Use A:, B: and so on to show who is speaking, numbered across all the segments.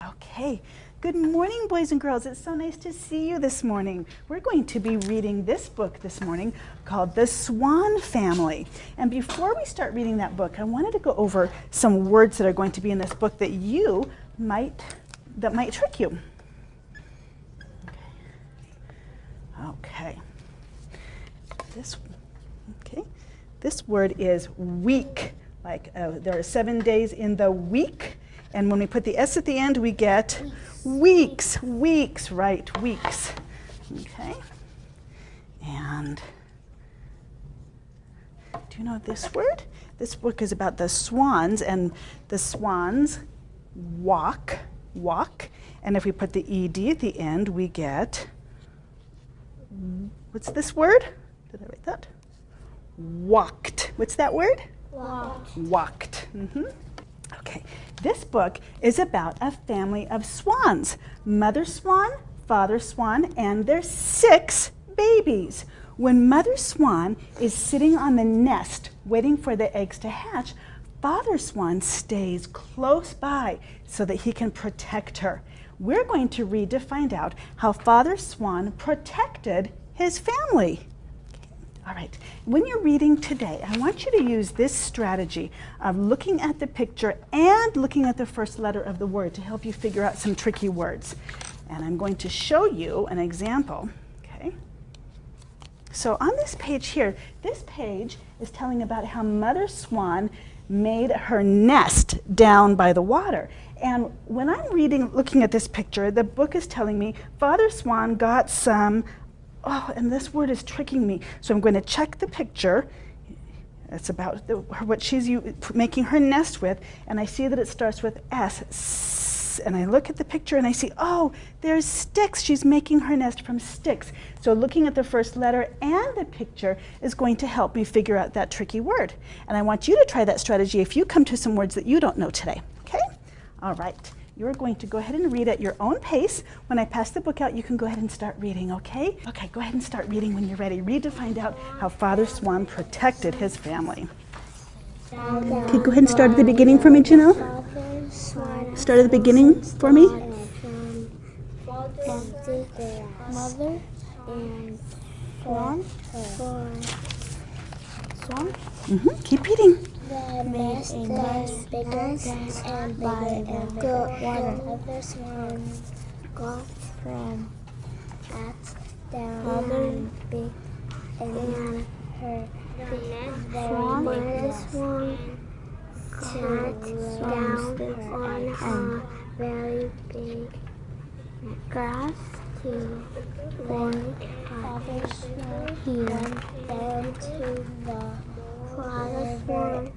A: Okay, good morning, boys and girls. It's so nice to see you this morning. We're going to be reading this book this morning called The Swan Family. And before we start reading that book, I wanted to go over some words that are going to be in this book that might trick you. Okay. This word is week. Like there are 7 days in the week. And when we put the S at the end, we get weeks, right, weeks. Okay. And do you know this word? This book is about the swans, and the swans walk. And if we put the ED at the end, we get, what's this word? Did I write that? Walked. What's that word? Walked. Okay, this book is about a family of swans. Mother swan, father swan, and their 6 babies. When mother swan is sitting on the nest waiting for the eggs to hatch, father swan stays close by so that he can protect her. We're going to read to find out how father swan protected his family. All right, when you're reading today, I want you to use this strategy of looking at the picture and looking at the first letter of the word to help you figure out some tricky words. And I'm going to show you an example, okay? So on this page here, this page is telling about how Mother Swan made her nest down by the water. And when I'm looking at this picture, the book is telling me Father Swan got some. Oh, and this word is tricking me. So I'm going to check the picture. It's about what she's making her nest with, and I see that it starts with S. And I look at the picture and I see, oh, there's sticks. She's making her nest from sticks. So looking at the first letter and the picture is going to help me figure out that tricky word. And I want you to try that strategy if you come to some words that you don't know today, okay? All right. You're going to go ahead and read at your own pace. When I pass the book out, you can go ahead and start reading, okay? Okay, go ahead and start reading when you're ready. Read to find out how Father Swan protected his family. Okay, go ahead and start at the beginning for me, Janelle. Start at the beginning for me.
B: Mother and swan.
A: Keep reading.
B: The nest was bigger and bigger, and the mother swan got from that down and big, and her mother swan sat down on a very big grass to wait. Father swan went down to the father swan,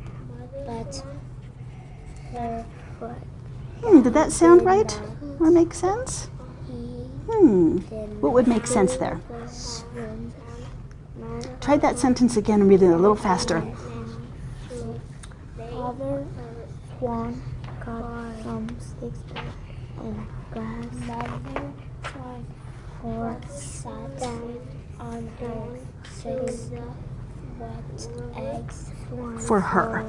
B: but her foot.
A: Did that sound right or make sense? What would make sense there? Try that sentence again and read it a little faster.
B: Father swan got some sticks and grass. Mother swan sat down on her 6 wet eggs
A: For her.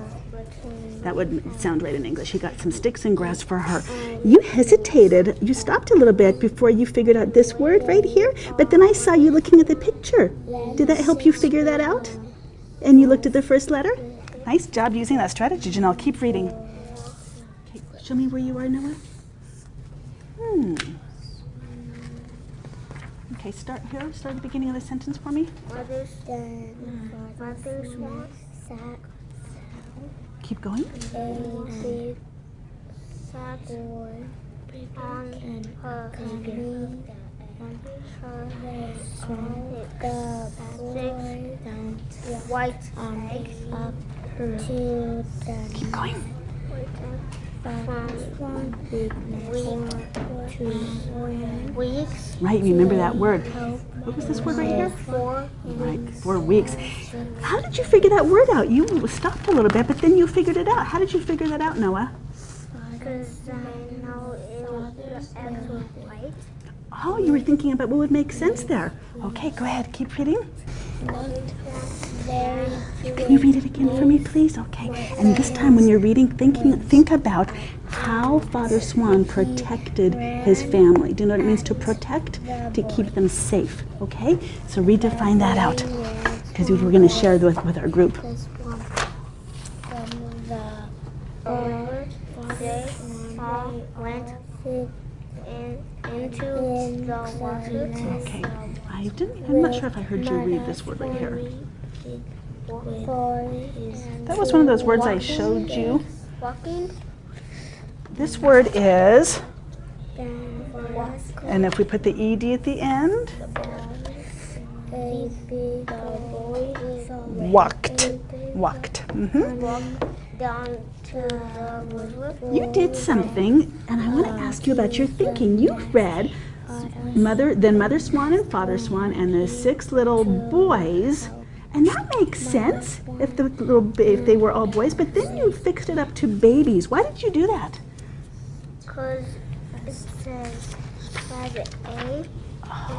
A: That would sound right in English. He got some sticks and grass for her. You hesitated. You stopped a little bit before you figured out this word right here. But then I saw you looking at the picture. Did that help you figure that out? And you looked at the first letter? Nice job using that strategy, Janelle. Keep reading. Okay, show me where you are, Noah. Okay, start here. Start at the beginning of the sentence for me.
B: Mother swan sat.
A: Keep going.
B: They sat on her knee, and her the white eggs up to the
A: Keep going.
B: weeks.
A: Right, remember that word. What was this word right here?
B: 4
A: Right, 4 weeks. How did you figure that word out? You stopped a little bit, but then you figured it out. How did you figure that out, Noah?
B: Because I know the eggs were white.
A: Oh, you were thinking about what would make sense there. Okay, go ahead, keep reading. Can you read it again for me, please? Okay. And this time when you're reading, think about how Father Swan protected his family. Do you know what it means to protect? To keep them safe. Okay? So read to find that out. Because we're going to share with our group.
B: Went into the water.
A: Okay. I'm not sure if I heard you read this word right here. That was one of those words I showed you.
B: Walking.
A: This word is, and if we put the ED at the end, walked. Walked.
B: Down to the river.
A: You did something, and I want to ask you about your thinking. You read Mother Swan and Father Swan and the 6 little boys, and that makes sense if they were all boys. But then you fixed it up to babies. Why did you do that?
B: Because it says by the A,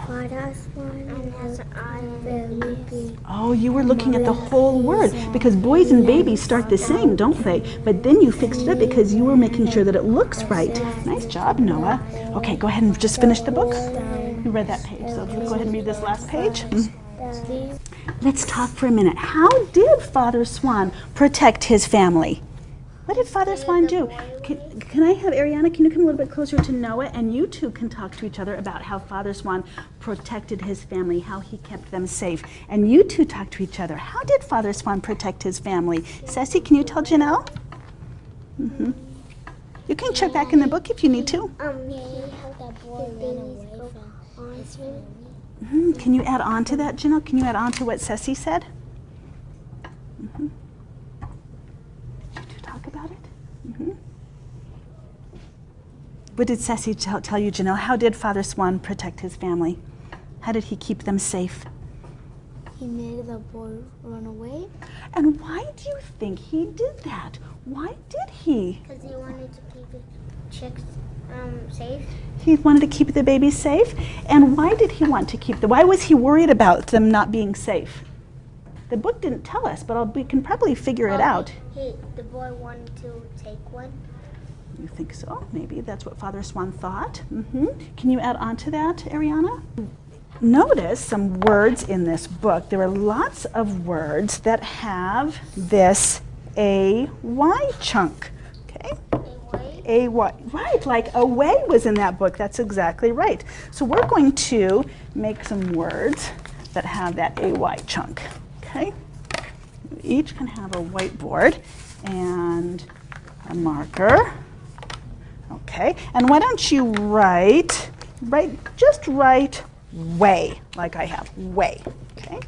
B: Father Swan, and has an I and baby.
A: Oh, you were looking at the whole word, because boys and babies start the same, don't they? But then you fixed it up because you were making sure that it looks right. Nice job, Noah. Okay, go ahead and just finish the book. You read that page, so go ahead and read this last page. Let's talk for a minute. How did Father Swan protect his family? What did Father Swan do? Can I have Ariana, can you come a little bit closer to Noah, and you two can talk to each other about how Father Swan protected his family, how he kept them safe. And you two talk to each other. How did Father Swan protect his family? Ceci, can you tell Janelle? You can check back in the book if you need to. Can you add on to that, Janelle? Can you add on to what Ceci said? About it? What did Ceci tell you, Janelle? How did Father Swan protect his family? How did he keep them safe?
B: He made the boy run away.
A: And why do you think he did that? Why did he?
B: Because he wanted to keep the chicks safe.
A: He wanted to keep the babies safe? And why did he want to keep them? Why was he worried about them not being safe? The book didn't tell us, but we can probably figure it out.
B: The boy wanted to take one.
A: You think so? Maybe that's what Father Swan thought. Can you add on to that, Ariana? Notice some words in this book. There are lots of words that have this A-Y chunk. Okay? A-Y. Right, like away was in that book. That's exactly right. So we're going to make some words that have that A-Y chunk. Okay, each can have a whiteboard and a marker. Okay, and why don't you just write way, like I have, way, okay?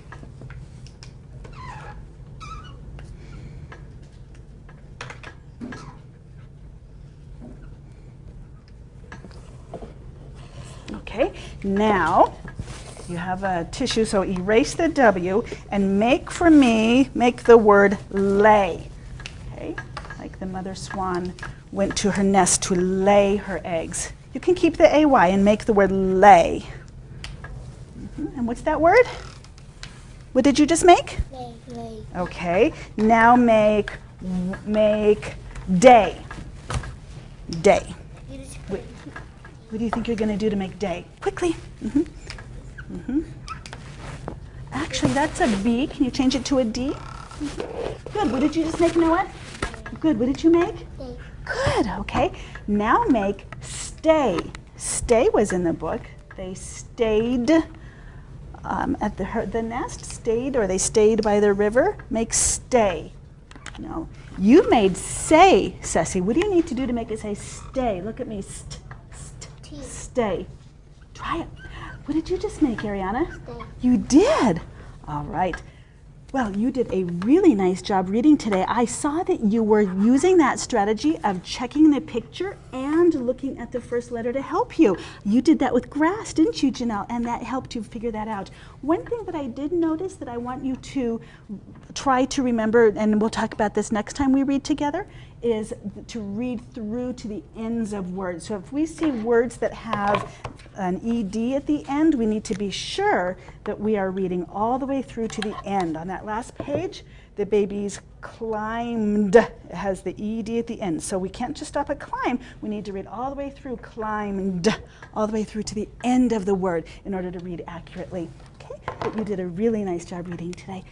A: Okay, now you have a tissue, so erase the W and make the word lay. Okay, like the mother swan went to her nest to lay her eggs. You can keep the AY and make the word lay. And what's that word? What did you just make?
B: Lay.
A: Okay, now make day. Day. What do you think you're going to do to make day? Quickly. Actually, that's a B. Can you change it to a D? Good. What did you just make, Noah? Good. What did you make?
B: Day.
A: Good. Okay. Now make stay. Stay was in the book. They stayed at the nest. Stayed, or they stayed by the river. Make stay. No. You made say, Ceci. What do you need to do to make it say stay? Look at me. Stay. Try it. What did you just make, Ariana?
B: Stay.
A: You did. All right. Well, you did a really nice job reading today. I saw that you were using that strategy of checking the picture and and looking at the first letter to help you. You did that with grass, didn't you, Janelle? And that helped you figure that out. One thing that I did notice that I want you to try to remember, and we'll talk about this next time we read together, is to read through to the ends of words. So if we see words that have an ED at the end, we need to be sure that we are reading all the way through to the end. On that last page, the babies climbed. It has the ED at the end. So we can't just stop at climb. We need to read all the way through climbed, all the way through to the end of the word in order to read accurately. Okay, but you did a really nice job reading today.